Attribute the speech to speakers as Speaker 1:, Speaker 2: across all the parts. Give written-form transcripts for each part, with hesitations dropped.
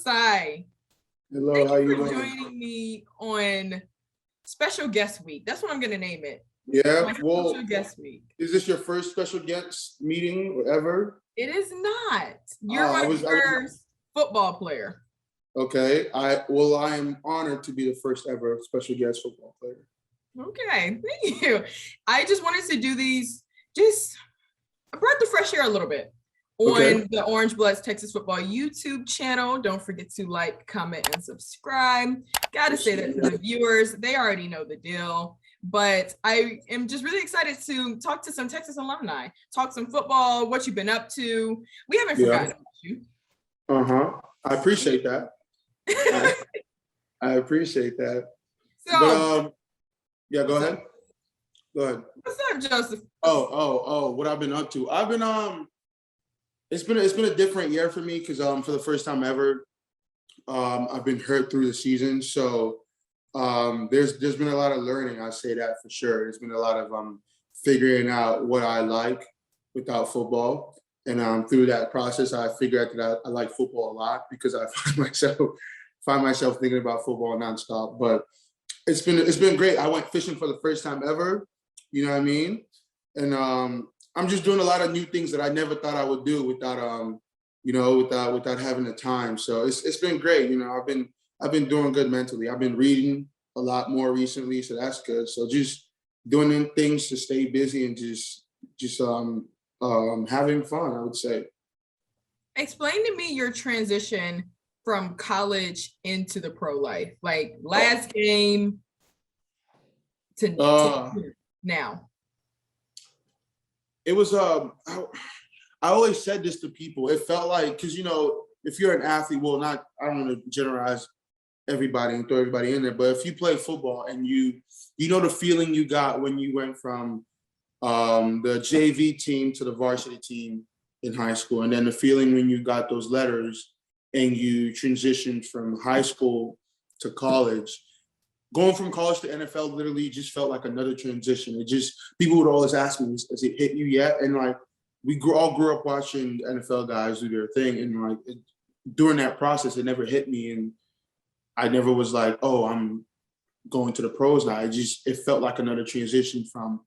Speaker 1: Ossai.
Speaker 2: Hello, how
Speaker 1: Thank
Speaker 2: you
Speaker 1: you for
Speaker 2: doing?
Speaker 1: joining me on Special Guest Week. That's what I'm going to name it.
Speaker 2: Yeah,
Speaker 1: My
Speaker 2: well,
Speaker 1: Special Guest Week.
Speaker 2: is this your first special guest meeting ever?
Speaker 1: It is not. You're
Speaker 2: I
Speaker 1: my
Speaker 2: was
Speaker 1: first football player.
Speaker 2: okay. I am honored to be the first ever special guest football player.
Speaker 1: Okay, thank you. I just wanted to do these, just I brought the fresh air a little bit
Speaker 2: Okay.
Speaker 1: on the Orange Bloods Texas Football YouTube channel. Don't forget to like, comment, and subscribe. Gotta say that to the viewers. They already know the deal. But I am just really excited to talk to some Texas alumni, talk some football, what you've been up to. We haven't forgotten about you.
Speaker 2: I appreciate that. I appreciate that.
Speaker 1: So,
Speaker 2: But yeah, go ahead. Go ahead.
Speaker 1: What's up, Joseph?
Speaker 2: What I've been up to. I've been it's been a different year for me because for the first time ever, I've been hurt through the season. So there's been a lot of learning, I say that for sure. There's been a lot of figuring out what I like without football. And through that process, I figured out that I like football a lot because I find myself thinking about football nonstop. But it's been great. I went fishing for the first time ever. You know what I mean? And I'm just doing a lot of new things that I never thought I would do without without having the time. So it's been great. You know, I've been doing good mentally. I've been reading a lot more recently, so that's good. So just doing things to stay busy and just having fun, I would say.
Speaker 1: Explain to me your transition from college into the pro life, like last game to now.
Speaker 2: It was I always said this to people. It felt like, because if you're an athlete, well, I don't want to generalize everybody and throw everybody in there, but if you play football and you know the feeling you got when you went from the JV team to the varsity team in high school, and then the feeling when you got those letters and you transitioned from high school to college. Going from college to NFL literally just felt like another transition. People would always ask me, has it hit you yet? And like, we all grew up watching NFL guys do their thing. And like, during that process, it never hit me. And I never was like, oh, I'm going to the pros now. It felt like another transition from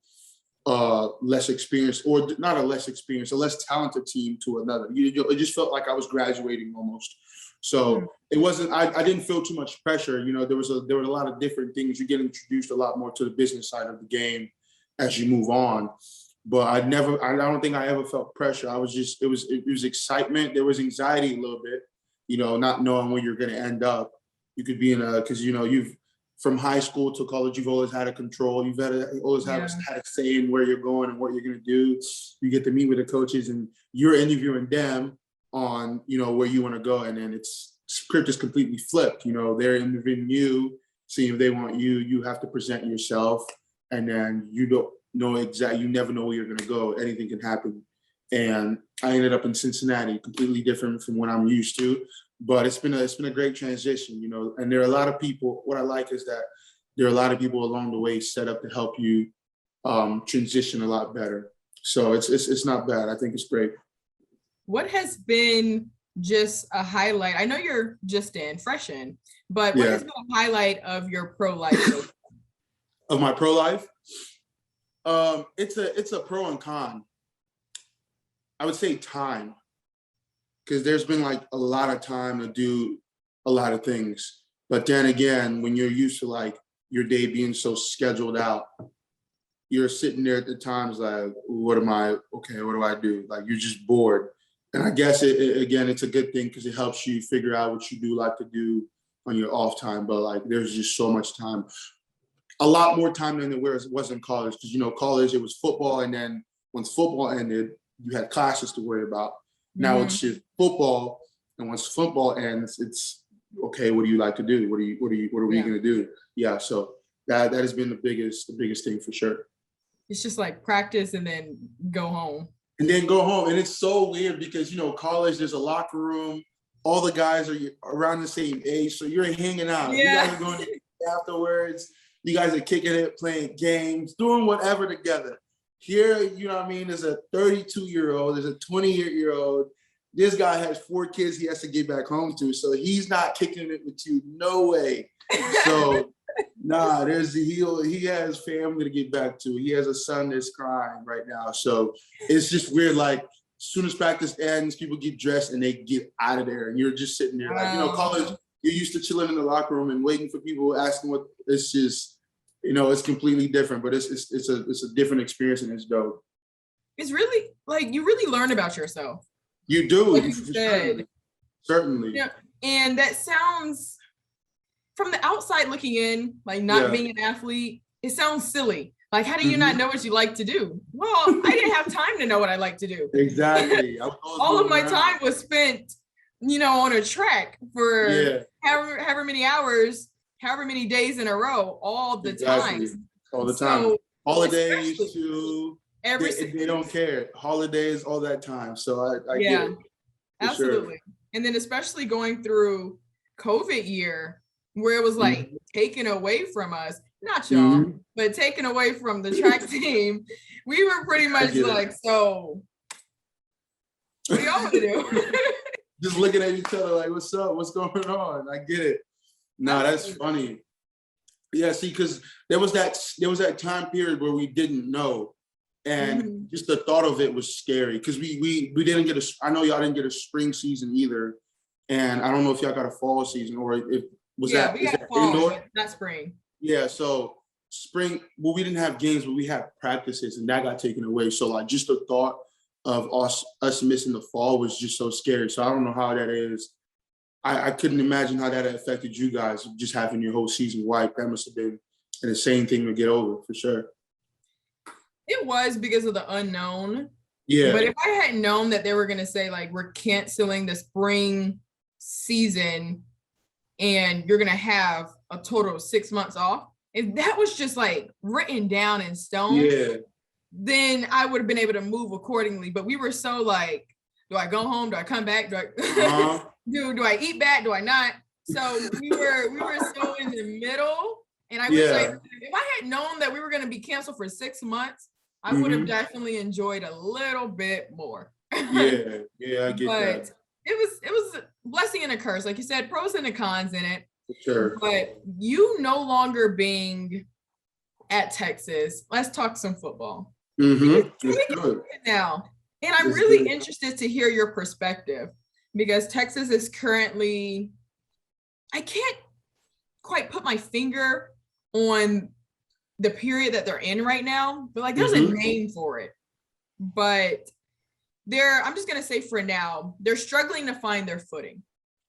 Speaker 2: less experienced, or not a less experienced, a less talented team to another. It just felt like I was graduating almost. So it wasn't, I didn't feel too much pressure. There were a lot of different things. You get introduced a lot more to the business side of the game as you move on. But I don't think I ever felt pressure. It was excitement. There was anxiety a little bit, not knowing where you're going to end up. You could be because you've, from high school to college, you've always had a control. You've always had a say in where you're going and what you're going to do. You get to meet with the coaches and you're interviewing them on, where you want to go. And then script is completely flipped. They're interviewing you, seeing if they want you. You have to present yourself. And then you don't know you never know where you're going to go. Anything can happen. And I ended up in Cincinnati, completely different from what I'm used to. But it's been a great transition, and there are a lot of people. What I like is that there are a lot of people along the way set up to help you transition a lot better. So it's not bad. I think it's great. What
Speaker 1: has been just a highlight? I know you're just fresh in, but what has been a highlight of your pro life?
Speaker 2: Of my pro life? It's a pro and con. I would say time. Because there's been like a lot of time to do a lot of things. But then again, when you're used to like your day being so scheduled out, you're sitting there at the times like, what do I do? Like, you're just bored. And I guess it's a good thing because it helps you figure out what you do like to do on your off time. But like, there's just so much time, a lot more time than there was in college. Because, college, it was football. And then once football ended, you had classes to worry about. Now it's just football, and once football ends, it's okay. What do you like to do? What are we going to do? Yeah, so that has been the biggest thing for sure.
Speaker 1: It's just like practice and then go home.
Speaker 2: And it's so weird because college, there's a locker room. All the guys are around the same age, so you're hanging out. Yeah. You guys are going to afterwards. You guys are kicking it, playing games, doing whatever together. Here, there's a 32-year-old, there's a 20-year-old. this guy has 4 kids he has to get back home to, so he's not kicking it with you. No way. So nah, he has family to get back to. He has a son that's crying right now. So it's just weird. Like, as soon as practice ends, people get dressed and they get out of there, and you're just sitting there. Like, college, you're used to chilling in the locker room and waiting for people asking what. It's just, it's completely different, but it's a different experience, and it's dope.
Speaker 1: It's really like you really learn about yourself.
Speaker 2: You do.
Speaker 1: Like you said.
Speaker 2: Certainly.
Speaker 1: Yeah, and that sounds, from the outside looking in, like not being an athlete, it sounds silly. Like, how do you not know what you like to do? Well, I didn't have time to know what I like to do.
Speaker 2: Exactly.
Speaker 1: All of my time was spent, on a track for however many hours, however many days in a row, all the time.
Speaker 2: All the time.
Speaker 1: So,
Speaker 2: holidays too. They don't care. Holidays, all that time. So I get it.
Speaker 1: Absolutely. Sure. And then especially going through COVID year, where it was like taken away from us, not y'all, but taken away from the track team, we were pretty much like, so what do y'all want to do?
Speaker 2: Just looking at each other like, what's up? What's going on? I get it. No, that's funny. Yeah, see, because there was that time period where we didn't know. And just the thought of it was scary, because we didn't get I know y'all didn't get a spring season either. And I don't know if y'all got a fall season, or if we got fall, indoor?
Speaker 1: Not spring.
Speaker 2: Yeah, so spring, well, we didn't have games, but we had practices, and that got taken away. So like just the thought of us missing the fall was just so scary. So I don't know how that is. I couldn't imagine how that affected you guys, just having your whole season wiped. That must have been an insane thing to get over, for sure.
Speaker 1: It was because of the unknown.
Speaker 2: Yeah.
Speaker 1: But if I had known that they were going to say, like, we're canceling the spring season and you're going to have a total of 6 months off, if that was just like written down in stone, then I would have been able to move accordingly. But we were so like, do I go home? Do I come back? Do I do I eat back? Do I not? So we were so in the middle. And I was like, if I had known that we were going to be canceled for 6 months, I would have definitely enjoyed a little bit more.
Speaker 2: I get that.
Speaker 1: It was a blessing and a curse. Like you said, pros and the cons in it.
Speaker 2: For sure.
Speaker 1: But you no longer being at Texas, let's talk some football. Now. And I'm really interested to hear your perspective, because Texas is currently, I can't quite put my finger on the period that they're in right now, but like there's a name for it. But I'm just going to say for now, they're struggling to find their footing.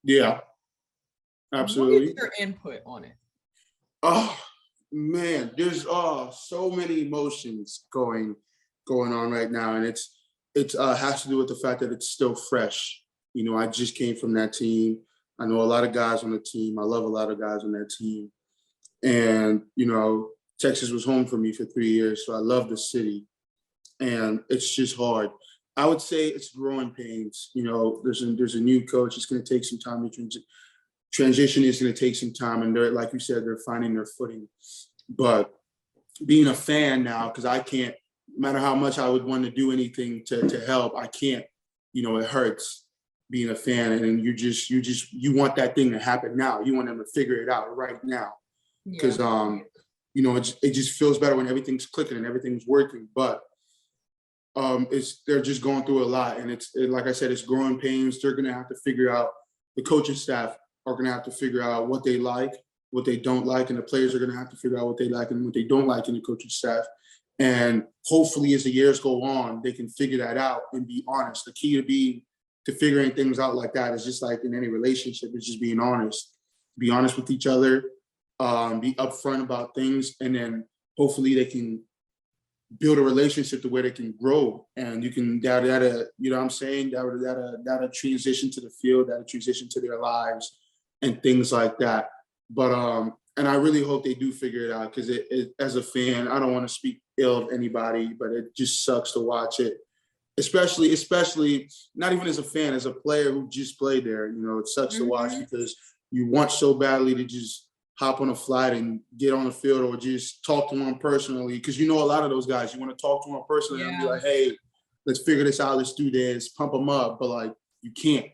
Speaker 2: Yeah, absolutely.
Speaker 1: What is your input on it?
Speaker 2: Oh, man, there's so many emotions going on right now. And it has to do with the fact that it's still fresh. I just came from that team. I know a lot of guys on the team. I love a lot of guys on that team. And, Texas was home for me for 3 years. So I love the city. And it's just hard. I would say it's growing pains. There's a new coach. It's going to take some time to transition. Is going to take some time. And they're, like you said, they're finding their footing. But being a fan now, because I can't, no matter how much I would want to do anything to help, I can't. It hurts being a fan, and you want that thing to happen now. You want them to figure it out right now, because it just feels better when everything's clicking and everything's working. But they're just going through a lot, and like I said, it's growing pains. They're gonna have to figure out. The coaching staff are gonna have to figure out what they like, what they don't like, and the players are gonna have to figure out what they like and what they don't like in the coaching staff. And hopefully, as the years go on, they can figure that out and be honest. The key to figuring things out like that is just like in any relationship, it's just being honest. Be honest with each other, be upfront about things, and then hopefully they can build a relationship to where they can grow, and you can that'll transition to the field, that'll transition to their lives and things like that. But and I really hope they do figure it out, because it as a fan, I don't want to speak ill of anybody, but it just sucks to watch it. Especially not even as a fan, as a player who just played there. It sucks to watch, because you want so badly to just hop on a flight and get on the field, or just talk to them personally, because a lot of those guys, you want to talk to them personally and be like, hey, let's figure this out, let's do this, pump them up. But like, You can't.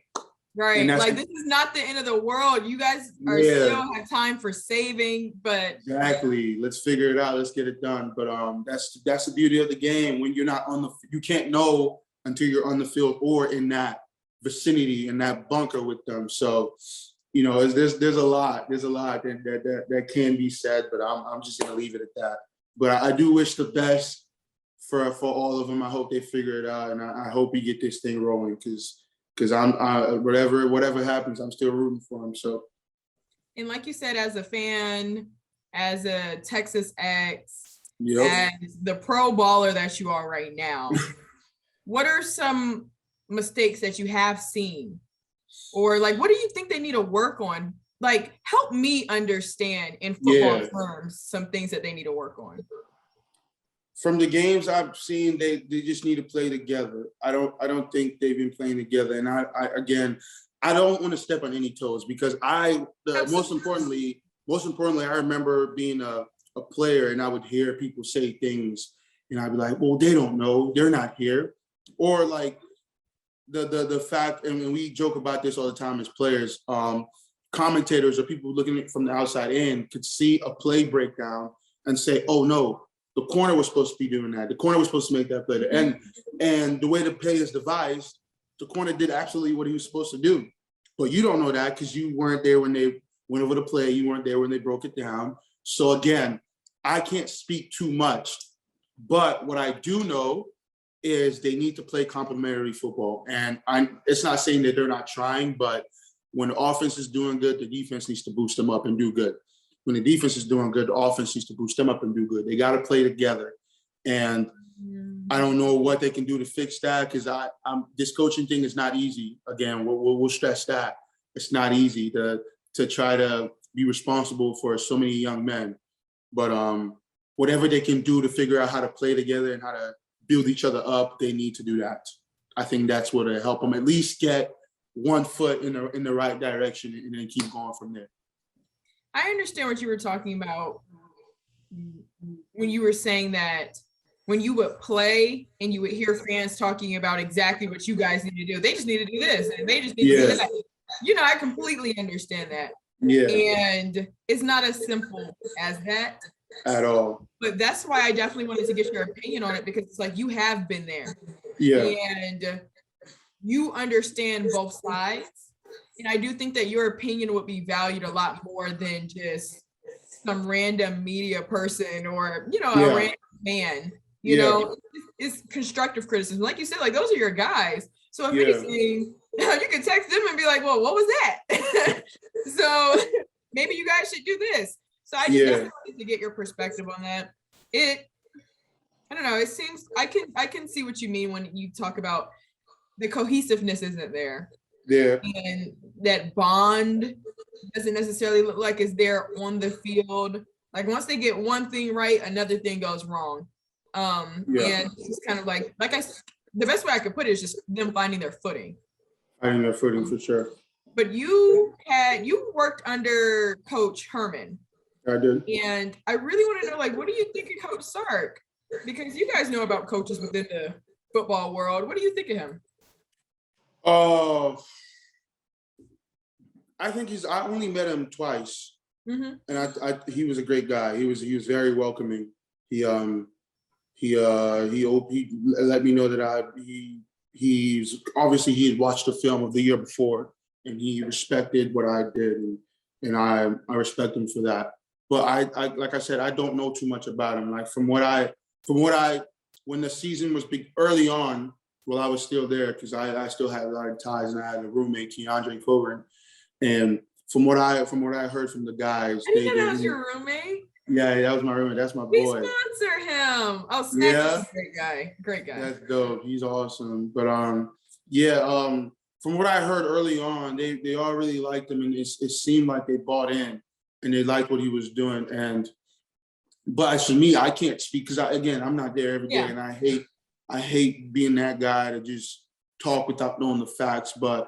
Speaker 1: Right. Like this is not the end of the world. You guys are still have time for saving, but
Speaker 2: exactly. Let's figure it out. Let's get it done. But that's the beauty of the game. When you're not you can't know until you're on the field or in that vicinity, in that bunker with them. So, there's a lot that can be said, but I'm just gonna leave it at that. But I do wish the best for all of them. I hope they figure it out, and I hope we get this thing rolling because whatever happens, I'm still rooting for them. So,
Speaker 1: and like you said, as a fan, as a Texas X, as the pro baller that you are right now, what are some mistakes that you have seen, or like what do you think they need to work on? Like, help me understand in football terms some things that they need to work on.
Speaker 2: From the games I've seen, they just need to play together. I don't think they've been playing together. And I don't want to step on any toes because most importantly, I remember being a player and I would hear people say things and I'd be like, well, they don't know, they're not here. Or like the fact, and we joke about this all the time as players, commentators or people looking at it from the outside in could see a play breakdown and say, oh no, the corner was supposed to be doing that. The corner was supposed to make that play. And the way the play is devised, the corner did absolutely what he was supposed to do. But you don't know that because you weren't there when they went over the play. You weren't there when they broke it down. So again, I can't speak too much. But what I do know is they need to play complementary football. And it's not saying that they're not trying, but when the offense is doing good, the defense needs to boost them up and do good. When the defense is doing good, the offense needs to boost them up and do good. They got to play together. And I don't know what they can do to fix that because this coaching thing is not easy. Again, we'll stress that. It's not easy to try to be responsible for so many young men. But whatever they can do to figure out how to play together and how to build each other up, they need to do that. I think that's what will help them at least get one foot in the right direction and then keep going from there.
Speaker 1: I understand what you were talking about when you were saying that when you would play and you would hear fans talking about exactly what you guys need to do. They just need to do this and they just need to do that. I completely understand that. Yeah. And it's not as simple as that.
Speaker 2: At all.
Speaker 1: But that's why I definitely wanted to get your opinion on it because it's like you have been there.
Speaker 2: Yeah.
Speaker 1: And you understand both sides. And I do think that your opinion would be valued a lot more than just some random media person or, a random fan. You know, it's constructive criticism. Like you said, like those are your guys. So if anything, you can text them and be like, well, what was that? So maybe you guys should do this. So I just definitely wanted to get your perspective on that. I don't know. It seems I can see what you mean when you talk about the cohesiveness isn't there.
Speaker 2: Yeah.
Speaker 1: And that bond doesn't necessarily look like it's there on the field. Like once they get one thing right, another thing goes wrong. And it's kind of like the best way I could put it is just them finding their footing.
Speaker 2: Finding their footing for sure.
Speaker 1: But you worked under Coach Herman.
Speaker 2: I did.
Speaker 1: And I really want to know, like, what do you think of Coach Sark? Because you guys know about coaches within the football world. What do you think of him?
Speaker 2: I think I only met him twice, and he was a great guy. He was very welcoming. He let me know that he's obviously he had watched the film of the year before, and he respected what I did, and I respect him for that. But I like I said, I don't know too much about him. Like from what I when the season was big early on. Well, I was still there because I still had a lot of ties, and I had a roommate, Keandre Coburn. And from what I heard from the guys,
Speaker 1: I didn't know that was your roommate.
Speaker 2: Yeah, that was my roommate. That's my boy.
Speaker 1: We sponsor him. Oh, Snack is a great guy.
Speaker 2: That's dope. He's awesome. But from what I heard early on, they all really liked him, and it seemed like they bought in and they liked what he was doing. But for me, I can't speak because I'm not there every day, and I hate being that guy to just talk without knowing the facts. But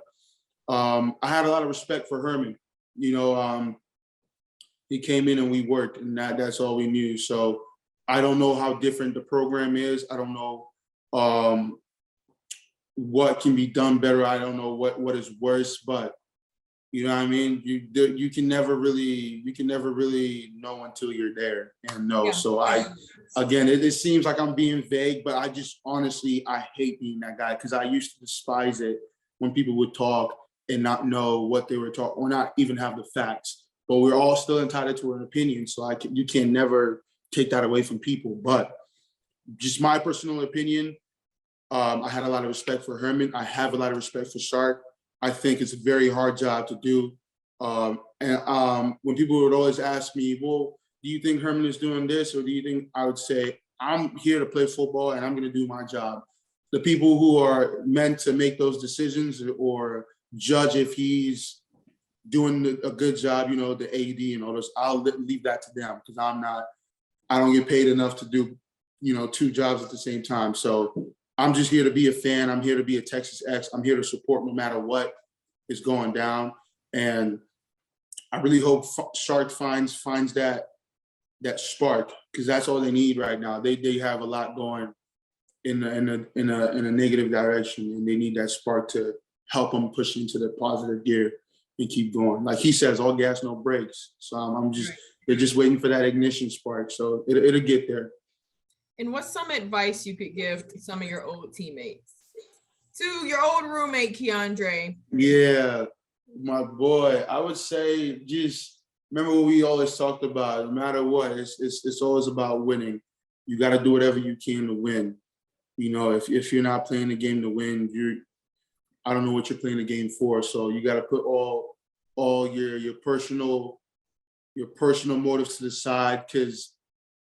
Speaker 2: I had a lot of respect for Herman. He came in and we worked, and that's all we knew. So I don't know how different the program is. I don't know what can be done better. I don't know what is worse, but you know what I mean? You can never really know until you're there and know.
Speaker 1: Yeah.
Speaker 2: So again, it seems like I'm being vague, but I just honestly, I hate being that guy because I used to despise it when people would talk and not know what they were talking or not even have the facts. But we're all still entitled to an opinion. So you can never take that away from people. But just my personal opinion, I had a lot of respect for Herman. I have a lot of respect for Shark. I think it's a very hard job to do. When people would always ask me, well, do you think Herman is doing this? Or do you think, I would say, I'm here to play football and I'm going to do my job. The people who are meant to make those decisions or judge if he's doing a good job, you know, the AD and all those, I'll leave that to them because I don't get paid enough to do, you know, 2 jobs at the same time. So I'm just here to be a fan. I'm here to be a Texas X. I'm here to support no matter what is going down. And I really hope Shark finds that spark because that's all they need right now. They have a lot going in a negative direction, and they need that spark to help them push into the positive gear and keep going. Like he says, all gas, no brakes. So they're just waiting for that ignition spark. So it'll get there.
Speaker 1: And what's some advice you could give to some of your old teammates? To your old roommate, Keandre.
Speaker 2: Yeah, my boy. I would say just remember what we always talked about. No matter what, it's always about winning. You got to do whatever you can to win. You know, if you're not playing the game to win, I don't know what you're playing the game for. So you got to put all your personal motives to the side because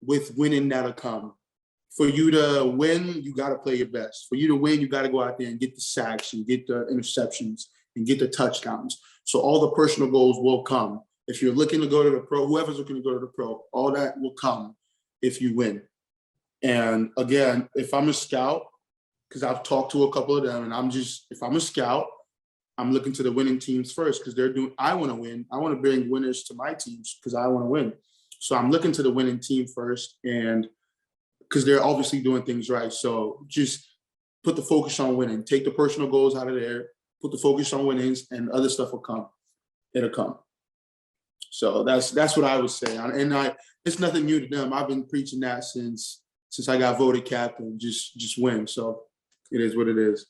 Speaker 2: with winning that'll come. For you to win, you got to play your best. For you to win, you got to go out there and get the sacks and get the interceptions and get the touchdowns. So all the personal goals will come. If you're looking to go to the pro, whoever's looking to go to the pro, all that will come if you win. And again, if I'm a scout, because I've talked to a couple of them, and if I'm a scout, I'm looking to the winning teams first because I want to win. I want to bring winners to my teams because I want to win. So I'm looking to the winning team first, and because they're obviously doing things right. So just put the focus on winning. Take the personal goals out of there. Put the focus on winnings, and other stuff will come. It'll come. So that's what I would say. And it's nothing new to them. I've been preaching that since I got voted captain. Just win. So it is what it is.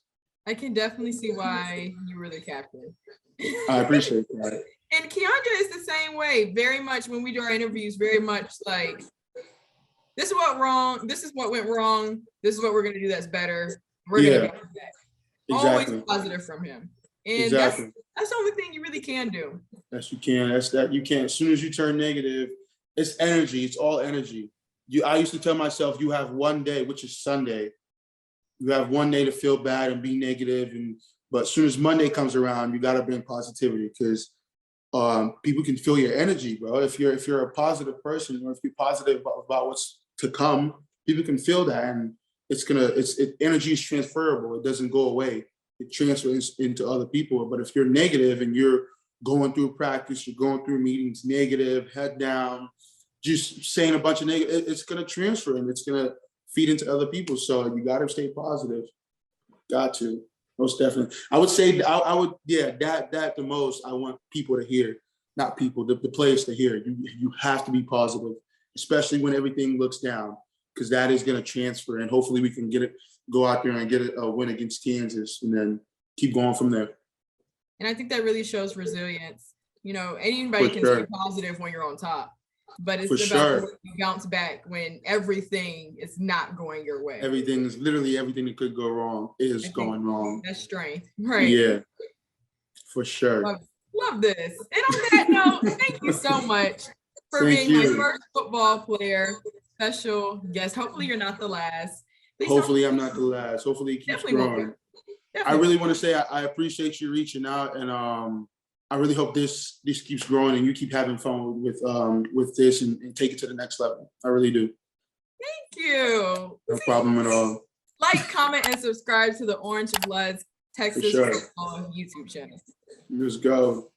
Speaker 1: I can definitely see why you were the captain.
Speaker 2: I appreciate that.
Speaker 1: And Keandre is the same way. Very much when we do our interviews, very much like, this is what went wrong. This is what we're gonna do that's better. We're gonna get back.
Speaker 2: Exactly.
Speaker 1: Always positive from him. And
Speaker 2: exactly.
Speaker 1: That's the only thing you really can do.
Speaker 2: Yes, you can. You can. As soon as you turn negative, it's energy. It's all energy. I used to tell myself, you have one day, which is Sunday. You have one day to feel bad and be negative, but as soon as Monday comes around, you got to bring positivity because people can feel your energy, bro. If you're a positive person, or if you're positive about what's to come, people can feel that, and energy is transferable. It doesn't go away. It transfers into other people. But if you're negative and you're going through practice, you're going through meetings, negative, head down, just saying a bunch of negative, it's going to transfer and it's going to feed into other people. So you got to stay positive. Got to. Most definitely. I would say, that the most I want people to hear, not people, the players to hear. You have to be positive, especially when everything looks down, because that is going to transfer. And hopefully we can go out there and get a win against Kansas and then keep going from there.
Speaker 1: And I think that really shows resilience. You know, anybody can stay positive when you're on top, but it's about you bounce back when everything is not going your way.
Speaker 2: Everything that could go wrong is going wrong.
Speaker 1: That's strength, right?
Speaker 2: Yeah, for sure.
Speaker 1: Love this. And on that note, thank you so much for being my first football player, special guest. Hopefully you're not the last.
Speaker 2: Hopefully I'm not the last. Hopefully it keeps growing. I really want to say I appreciate you reaching out, and I really hope this keeps growing and you keep having fun with this and take it to the next level. I really do.
Speaker 1: Thank you.
Speaker 2: No problem at all.
Speaker 1: Like, comment, and subscribe to the Orange Bloods Texas Football YouTube channel.
Speaker 2: Let's go.